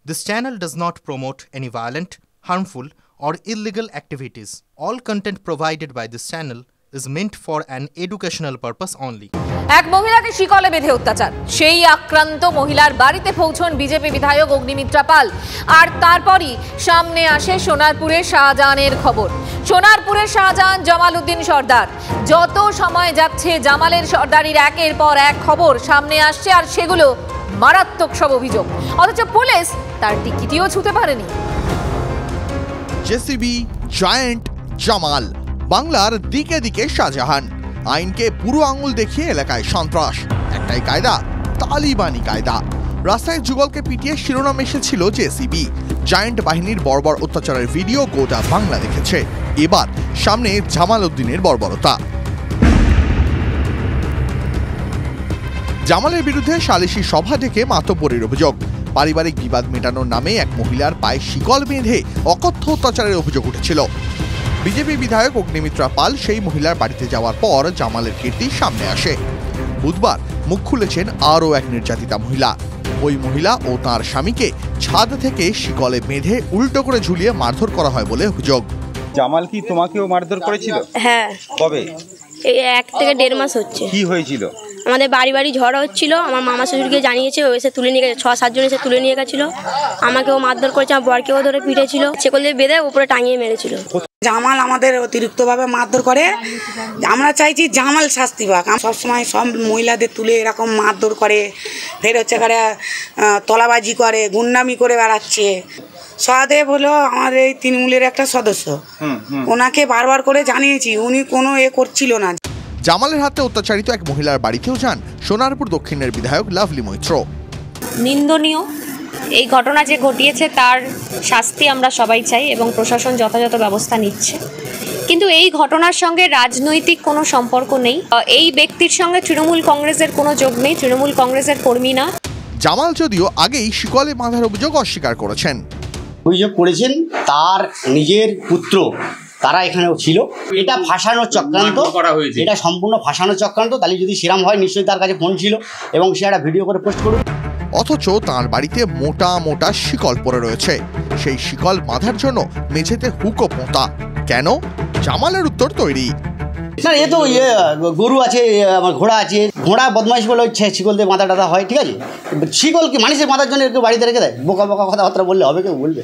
This channel does not promote any violent, harmful, or illegal activities. All content provided by this channel is meant for an educational purpose only. এক মহিলাকে শিকলে বেঁধে অত্যাচার, সেই আক্রান্ত মহিলার বাড়িতে পৌঁছন বিজেপি বিধায়ক অগ্নিমিত্রা পাল। আর তারপরই সামনে আসে সোনারপুরের শাহজাহানের খবর। সোনারপুরের শাহজাহান জামাল উদ্দিন সর্দার। যত সময় যাচ্ছে জামালের সর্দারির একের পর এক খবর সামনে আসছে, আর সেগুলো মারাত্মক সব অভিযোগ। অথচ পুলিশ তার টিকিটিও ছুঁতে পারেনি। জেসিবি, জায়ান্ট, জামাল, বাংলার দিকে দিকে শাহজাহান। আইনকে বুড়ো আঙুল দেখিয়ে এলাকায় সন্ত্রাস, একটাই কায়দা, তালিবানি কায়দা। রাস্তায় যুগলকে পিটিয়ে শিরোনাম এসেছিল জেসিবি। জায়ান্ট বাহিনীর বর্বর অত্যাচারের ভিডিও গোটা বাংলা দেখেছে। এবার সামনে জামাল উদ্দিনের বর্বরতা। জামালের বিরুদ্ধে সালিশি সভা ডেকে মাতব্বরের অভিযোগ। পারিবারিক বিবাদ মেটানোর নামে এক মহিলার পায়ে শিকল বেঁধে অকথ্য অত্যাচারের অভিযোগ উঠেছিল। বিজেপি বিধায়ক অগ্নিমিত্রা পাল সেই মহিলার বাড়িতে যাওয়ার পর জামালের কীর্তি সামনে আসে। বুধবার মুখ খুলেছেন আরও এক নির্যাতিতা মহিলা। ওই মহিলা ও তার স্বামীকে ছাদ থেকে শিকলে বেঁধে উল্টো করে ঝুলিয়ে মারধর করা হয় বলে অভিযোগ। জামাল কি তোমাকেও মারধর করেছিল? হ্যাঁ। কবে? এই 1 থেকে 1.5 মাস হচ্ছে। কি হয়েছিল? আমাদের বাড়ি ঝড় হচ্ছিল, আমার মামা শ্বশুরকে জানিয়েছে, ও এসে তুলে নিয়ে গেছে, 6-7 জন এসে তুলে নিয়ে গেছিল। আমাকেও মারধর করেছে, আমার বরকেও ধরে পিটেছিল, ছেকল দিয়ে বেঁধে উপরে টাঙিয়ে মেরেছিল। জামাল আমাদের অতিরিক্তভাবে মারধর করে। আমরা চাইছি জামাল শাস্তি পাক। সবসময় সব মহিলাদের তুলে এরকম মারধর করে, ফের হচ্ছে করে তলাবাজি করে, গুন্ডামি করে বেড়াচ্ছে। সহদেব হলো আমাদের এই তৃণমূলের একটা সদস্য, ওনাকে বারবার করে জানিয়েছি, উনি কোনো করছিল না। জামালের হাতে অত্যাচারিত এক মহিলার বাড়িতেও যান সোনারপুর দক্ষিণের বিধায়ক লাভলি মৈত্র। নিন্দনীয় এই ঘটনা যে ঘটিয়েছে তার শাস্তি আমরা সবাই চাই এবং প্রশাসন যথাযথ ব্যবস্থা নিচ্ছে, কিন্তু এই ঘটনার সঙ্গে রাজনৈতিক কোনো সম্পর্ক নেই। এই ব্যক্তির সঙ্গে তৃণমূল কংগ্রেসের কোনো যোগ নেই, তৃণমূল কংগ্রেসের কর্মী না। জামাল যদিও আগেই শিকলে বাঁধার অভিযোগ অস্বীকার করেছেন। অভিযোগ করেছেন তার নিজের পুত্র, তারা এখানেও ছিল। এটা ফাঁসানোর চক্রান্ত করা হয়েছে, এটা সম্পূর্ণ ফাঁসানোর চক্রান্ত। তাহলে যদি সেরাম হয় নিশ্চয়ই তার কাছে ফোন ছিল এবং সে একটা ভিডিও করে পোস্ট করুন। অথচ তার বাড়িতে মোটা মোটা শিকল পড়ে রয়েছে। সেই শিকল বাঁধার জন্য মেঝেতে হুকো পোঁতা। কেন? জামালের উত্তর তৈরি। না, এ তো গরু আছে, আমার ঘোড়া আছে, ঘোড়া বদমাইশ বলে শিকল দিয়ে বাঁধা টাধা হয়, ঠিক আছে। শিকল কি মানুষের বাঁধার জন্য কেউ বাড়িতে রেখে দেয়? বোকা বোকা কথাবার্তা বললে হবে? কেউ বলবে?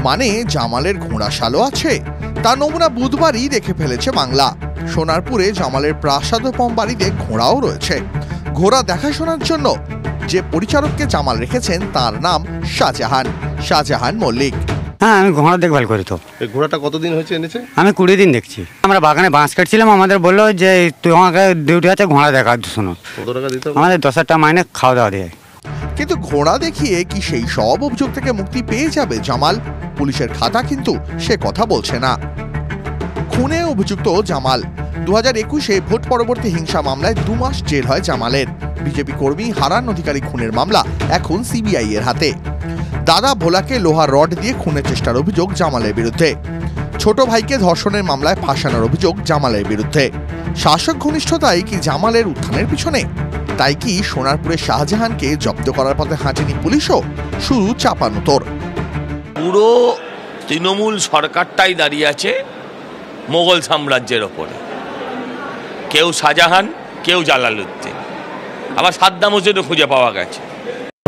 মানে জামালের ঘোড়া শালও আছে। তার নমুনা বুধবারই দেখে ফেলেছে বাংলা। সোনারপুরে জামালের প্রাসাদোপম বাড়িতে ঘোড়াও রয়েছে। ঘোড়া দেখাশোনার জন্য যে পরিচারককে জামাল রেখেছেন তার নাম শাহজাহান মল্লিক। হ্যাঁ, আমি ঘোড়া দেখভাল করি। তো এই ঘোড়াটা কতদিন হয়েছে এনেছে? আমি 20 দিন দেখছি। আমরা বাগানে বাঁশ কাটছিলাম, আমাদের বললো যে তোমাকে ডিউটি আছে ঘোড়া দেখা শোনো। কত টাকা দিতে হবে? আমাদের 10,000 টাকা মাইনে, খাওয়া দাওয়া দিয়ে। কিন্তু ঘোড়া দেখিয়ে কি সেই সব অভিযোগ থেকে মুক্তি পেয়ে যাবে জামাল? পুলিশের খাতা কিন্তু সে কথা বলছে না। খুনে অভিযুক্ত জামাল। 2021-এ ভোট পরবর্তী হিংসা মামলায় 2 মাস জেল হয় জামালের। বিজেপি কর্মী হারান অধিকারী খুনের মামলা এখন সিবিআই এর হাতে। দাদা ভোলাকে লোহার রড দিয়ে খুনের চেষ্টার অভিযোগ জামালের বিরুদ্ধে। ছোট ভাইকে ধর্ষণের মামলায় ফাঁসানোর অভিযোগ জামালের বিরুদ্ধে। শাসক ঘনিষ্ঠতাই কি জামালের উত্থানের পিছনে? তাই কি সোনারপুরের শাহজাহানকে জব্দ করার পথে হাঁটেনি পুলিশও? শুরু চাপানুতোর। পুরো তৃণমূল সরকারটাই দাঁড়িয়ে আছে মোগল সাম্রাজ্যের ওপরে। কেউ শাহজাহান, কেউ জালালউদ্দিন, আবার সাদ্দাম হোসেনও খুঁজে পাওয়া গেছে।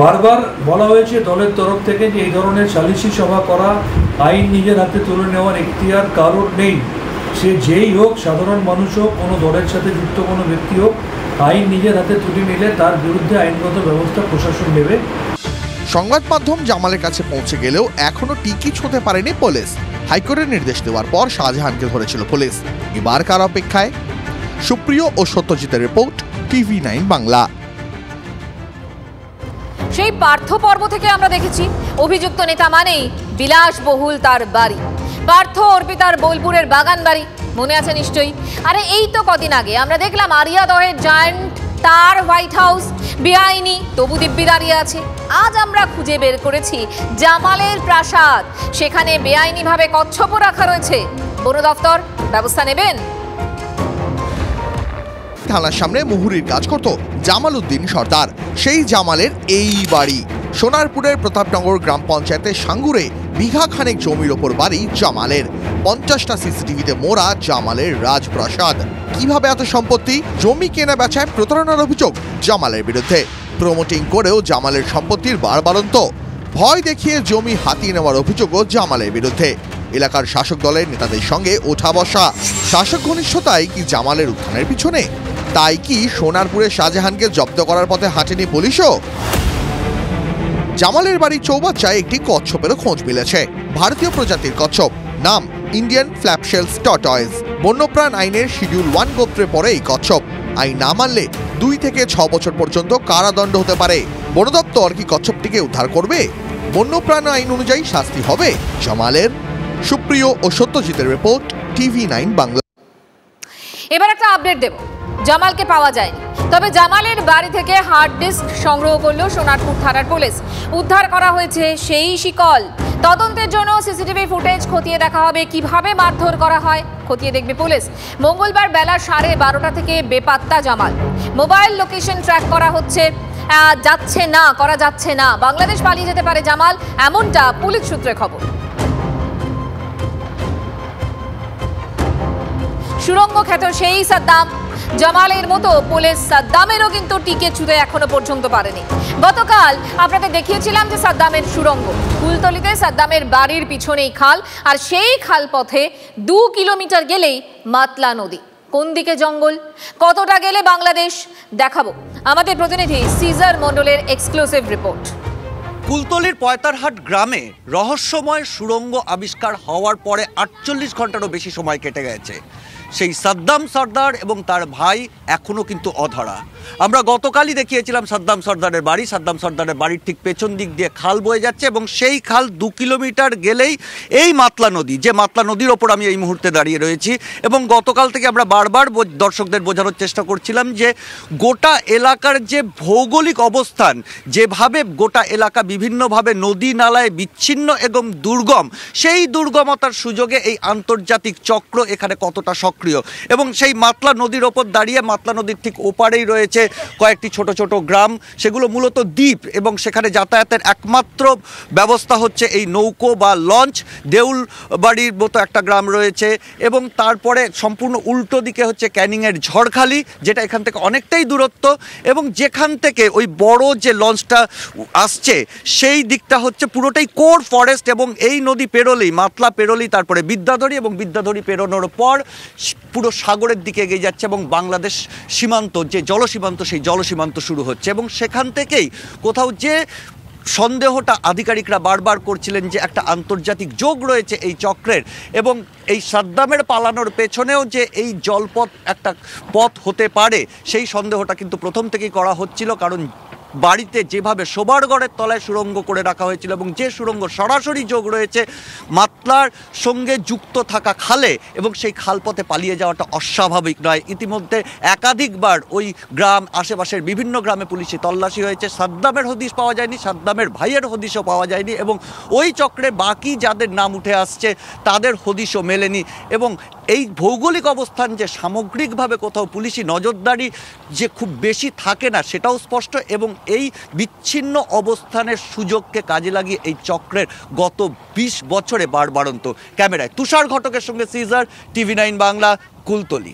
বারবার বলা হয়েছে দলের তরফ থেকে যে এই ধরনের সালিশি সভা করা, আইন নিজের হাতে তুলে নেওয়ার এখতিয়ার কারোর নেই। সে যেই হোক, সাধারণ মানুষ হোক, কোনো দলের সাথে যুক্ত কোনো ব্যক্তি হোক, আইন নিজের হাতে তুলে নিলে তার বিরুদ্ধে আইনগত ব্যবস্থা প্রশাসন নেবে। সংবাদ মাধ্যম জামালের কাছে পৌঁছে গেলেও এখনো টিকিট হতে পারেনি পুলিশ। হাইকোর্টের নির্দেশ দেওয়ার পর শাহজাহানকে ধরেছিল পুলিশ। এবার কার অপেক্ষায়? সুপ্রিয় ও সত্যজিতের রিপোর্ট, TV9 বাংলা। সেই পার্থ পর্ব থেকে আমরা দেখেছি অভিযুক্ত নেতা মানেই বিলাসবহুল তার বাড়ি। পার্থ অর্পিতার বোলপুরের বাগান বাড়ি মনে আছে নিশ্চয়ই। আরে এই তো কদিন আগে আমরা দেখলাম আরিয়াদহের জায়ান্ট, তার হোয়াইট হাউস বেআইনি, তবু দিব্যি দাঁড়িয়ে আছে। আজ আমরা খুঁজে বের করেছি জামালের প্রাসাদ, সেখানে বেআইনিভাবে কচ্ছপও রাখা রয়েছে। বন দফতর ব্যবস্থা নেবেন? থানার সামনে মুহুরির কাজ করত জামাল উদ্দিন সর্দার। সেই জামালের এই বাড়ি সোনারপুরের প্রতাপনগর গ্রাম পঞ্চায়েতের সাঙ্গুরে বিঘা খানেক জমির ওপর বাড়ি জামালের। 50টা সিসিটিভিতে মোড়া জামালের রাজপ্রাসাদ। কিভাবে এত সম্পত্তি? জমি কেনা বেচায় প্রতারণার অভিযোগ জামালের বিরুদ্ধে। প্রমোটিং করেও জামালের সম্পত্তির বাড়বাড়ন্ত। ভয় দেখিয়ে জমি হাতিয়ে নেওয়ার অভিযোগও জামালের বিরুদ্ধে। এলাকার শাসক দলের নেতাদের সঙ্গে ওঠা বসা। শাসক ঘনিষ্ঠতাই কি জামালের উত্থানের পিছনে? তাই কি সোনারপুরে শাহজাহানকে জব্দ করার পথে হাঁটেনি পুলিশও? জামালের বাড়ি চৌবাচ্চায় একটি কচ্ছপেরও খোঁজ মিলেছে। ভারতীয় প্রজাতির কচ্ছপ, নাম ইন্ডিয়ান ফ্ল্যাপশেলস টর্টয়েস। বন্যপ্রাণ আইনের শিডিউল 1 গোত্রে পড়ে এই কচ্ছপ। আইন না মানলে 2 থেকে 6 বছর পর্যন্ত কারাদণ্ড হতে পারে। বন দপ্তর কি কচ্ছপটিকে উদ্ধার করবে? বন্যপ্রাণ আইন অনুযায়ী শাস্তি হবে জামালের? সুপ্রিয় ও সত্যজিতের রিপোর্ট, TV9 বাংলা। এবার একটা আপডেট দেব। জামালকে পাওয়া যায়নি, তবে জামালের বাড়ি থেকে হার্ড ডিস্ক সংগ্রহ করলো সোনারপুর থানার পুলিশ। উদ্ধার করা হয়েছে সেই শিকল। তদন্তের জন্য সিসিটিভি ফুটেজ খতিয়ে দেখা হবে। কিভাবে মারধর করা হয় খতিয়ে দেখবে পুলিশ। মঙ্গলবার বেলা 12:30 থেকে বেপাত্তা জামাল। মোবাইল লোকেশন ট্র্যাক করা হচ্ছে, করা যাচ্ছে না। বাংলাদেশ পালিয়ে যেতে পারে জামাল, এমনটা পুলিশ সূত্রে খবর। সুরঙ্গ খ্যাত সেই সাদ্দাম। জামালের মতো পুলিশ সাদ্দামেরও কিন্তু টিকে ছুঁতে এখনো পর্যন্ত পারেনি। গতকাল আপনাদের দেখিয়েছিলাম যে সাদ্দামের সুরঙ্গ। কুলতলিতে সাদ্দামের বাড়ির পিছনেই খাল, আর সেই খাল পথে 2 কিলোমিটার গেলেই মাতলা নদী। কোন দিকে জঙ্গল, কতটা গেলে বাংলাদেশ, দেখাবো আমাদের প্রতিনিধি সিজার মণ্ডলের এক্সক্লুসিভ রিপোর্ট। কুলতলির পয়তারহাট গ্রামে রহস্যময় সুড়ঙ্গ আবিষ্কার হওয়ার পরে 48 ঘন্টারও বেশি সময় কেটে গেছে। সেই সাদ্দাম সর্দার এবং তার ভাই এখনও কিন্তু অধরা। আমরা গতকালই দেখিয়েছিলাম সাদ্দাম সর্দারের বাড়ি। সাদ্দাম সর্দারের বাড়ির ঠিক পেছন দিক দিয়ে খাল বয়ে যাচ্ছে এবং সেই খাল 2 কিলোমিটার গেলেই এই মাতলা নদী, যে মাতলা নদীর ওপর আমি এই মুহূর্তে দাঁড়িয়ে রয়েছি। এবং গতকাল থেকে আমরা বারবার দর্শকদের বোঝানোর চেষ্টা করছিলাম যে গোটা এলাকার যে ভৌগোলিক অবস্থান, যেভাবে গোটা এলাকা বিভিন্নভাবে নদী নালায় বিচ্ছিন্ন এবং দুর্গম, সেই দুর্গমতার সুযোগে এই আন্তর্জাতিক চক্র এখানে কতটা সক্রিয়। এবং সেই মাতলা নদীর ওপর দাঁড়িয়ে, মাতলা নদীর ঠিক ওপারেই রয়েছে কয়েকটি ছোট ছোট গ্রাম। সেগুলো মূলত দ্বীপ এবং সেখানে যাতায়াতের একমাত্র ব্যবস্থা হচ্ছে এই নৌকো বা লঞ্চ। দেউলবাড়ির মতো একটা গ্রাম রয়েছে এবং তারপরে সম্পূর্ণ উল্টো দিকে হচ্ছে ক্যানিংয়ের ঝড়খালি, যেটা এখান থেকে অনেকটাই দূরত্ব। এবং যেখান থেকে ওই বড় যে লঞ্চটা আসছে সেই দিকটা হচ্ছে পুরোটাই কোর ফরেস্ট। এবং এই নদী পেরোলেই, মাতলা পেরোলেই তারপরে বিদ্যাধরী, এবং বিদ্যাধরী পেরোনোর পর পুরো সাগরের দিকে এগিয়ে যাচ্ছে এবং বাংলাদেশ সীমান্ত, যে জলসীমান্ত, সেই জলসীমান্ত শুরু হচ্ছে। এবং সেখান থেকেই কোথাও যে সন্দেহটা আধিকারিকরা বারবার করছিলেন যে একটা আন্তর্জাতিক যোগ রয়েছে এই চক্রের, এবং এই সাদ্দামের পালানোর পেছনেও যে এই জলপথ একটা পথ হতে পারে, সেই সন্দেহটা কিন্তু প্রথম থেকেই করা হচ্ছিল। কারণ বাড়িতে যেভাবে শোবার ঘরের তলায় সুড়ঙ্গ করে রাখা হয়েছিল এবং যে সুড়ঙ্গ সরাসরি যোগ রয়েছে মাতলার সঙ্গে যুক্ত থাকা খালে, এবং সেই খালপথে পালিয়ে যাওয়াটা অস্বাভাবিক নয়। ইতিমধ্যে একাধিকবার ওই গ্রাম, আশেপাশের বিভিন্ন গ্রামে পুলিশি তল্লাশি হয়েছে। সাদ্দামের হদিশ পাওয়া যায়নি, সাদ্দামের ভাইয়ের হদিশও পাওয়া যায়নি, এবং ওই চক্রে বাকি যাদের নাম উঠে আসছে তাদের হদিশও মেলেনি। এবং এই ভৌগোলিক অবস্থান যে সামগ্রিকভাবে কোথাও পুলিশি নজরদারি যে খুব বেশি থাকে না সেটাও স্পষ্ট। এবং এই বিচ্ছিন্ন অবস্থানের সুযোগকে কাজে লাগিয়ে এই চক্রের গত 20 বছরে বাড়বাড়ন্ত। ক্যামেরায় তুষার ঘটকের সঙ্গে সিজার, TV9 বাংলা, কুলতলি।